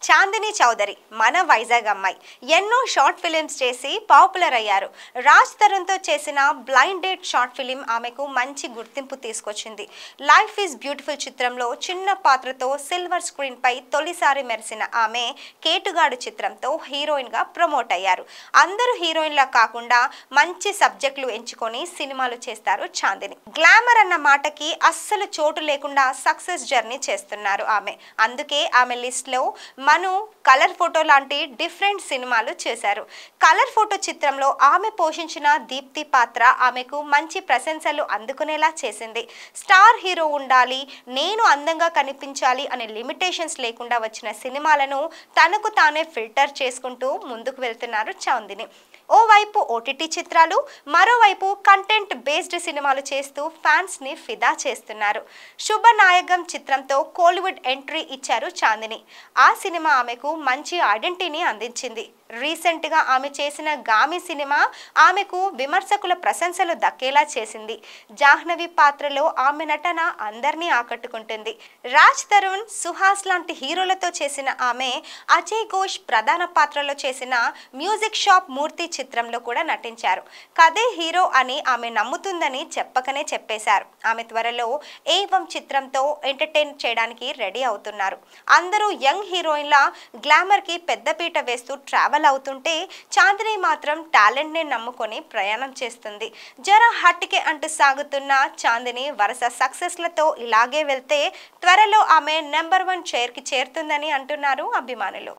చాందిని చౌదరి మన వైజాగ్ అమ్మాయి ఎన్నో షార్ట్ ఫిలిమ్స్ చేసి పాపులర్ అయ్యారు. రాజ్ తరుణ్తో చేసిన బ్లైండ్ డేట్ షార్ట్ ఫిలిం ఆమెకు మంచి గుర్తింపు తీసుకొచ్చింది. లైఫ్ ఈజ్ బ్యూటిఫుల్ చిత్రంలో చిన్న పాత్రతో సిల్వర్ స్క్రీన్ పై తొలిసారి మెరిసిన ఆమె కేటుగాడు చిత్రంతో హీరోయిన్ గా ప్రమోట్ అయ్యారు. అందరూ హీరోయిన్లా కాకుండా మంచి సబ్జెక్టులు ఎంచుకొని సినిమాలు చేస్తారు చాందిని. గ్లామర్ అన్న మాటకి అస్సలు చోటు లేకుండా సక్సెస్ జర్నీ చేస్తున్నారు ఆమె. అందుకే ఆమె లిస్ట్ లో మను, కలర్ ఫోటో లాంటి డిఫరెంట్ సినిమాలు చేశారు. కలర్ ఫోటో చిత్రంలో ఆమె పోషించిన దీప్తి పాత్ర ఆమెకు మంచి ప్రశంసలు అందుకునేలా చేసింది. స్టార్ హీరో ఉండాలి, నేను అందంగా కనిపించాలి అనే లిమిటేషన్స్ లేకుండా వచ్చిన సినిమాలను తనకు తానే ఫిల్టర్ చేసుకుంటూ ముందుకు వెళ్తున్నారు చాందిని. ఓవైపు ఓటీటీ చిత్రాలు, మరోవైపు కంటెంట్ బేస్డ్ సినిమాలు చేస్తూ ఫ్యాన్స్ ని ఫిదా చేస్తున్నారు. శుభనాయకం చిత్రంతో కోలీవుడ్ ఎంట్రీ ఇచ్చారు చాందిని. ఆ సినిమా ఆమెకు మంచి ఐడెంటిటీని అందించింది. రీసెంట్ గా ఆమె చేసిన గామి సినిమా ఆమెకు విమర్శకుల ప్రశంసలు దక్కేలా చేసింది. జాహ్నవి పాత్రలో ఆమె నటన అందరినీ ఆకట్టుకుంటుంది. రాజ్ తరుణ్, సుహాస్ లాంటి హీరోలతో చేసిన ఆమె అజయ్ ఘోష్ ప్రధాన పాత్రలో చేసిన మ్యూజిక్ షాప్ మూర్తి చిత్రంలో కూడా నటించారు. కథే హీరో అని ఆమె నమ్ముతుందని చెప్పకనే చెప్పేశారు. ఆమె త్వరలో ఏవం చిత్రంతో ఎంటర్టైన్ చేయడానికి రెడీ అవుతున్నారు. అందరూ యంగ్ హీరోయిన్ల గ్లామర్ కి పెద్దపీట వేస్తూ ట్రావెల్ అవుతుంటే చాందిని మాత్రం టాలెంట్ ని నమ్ముకొని ప్రయాణం చేస్తుంది. జరా హట్కే అంటూ సాగుతున్న చాందిని వరుస సక్సెస్లతో ఇలాగే వెళ్తే త్వరలో ఆమె నెంబర్ 1 చైర్ కి చేరుతుందని అంటున్నారు అభిమానులు.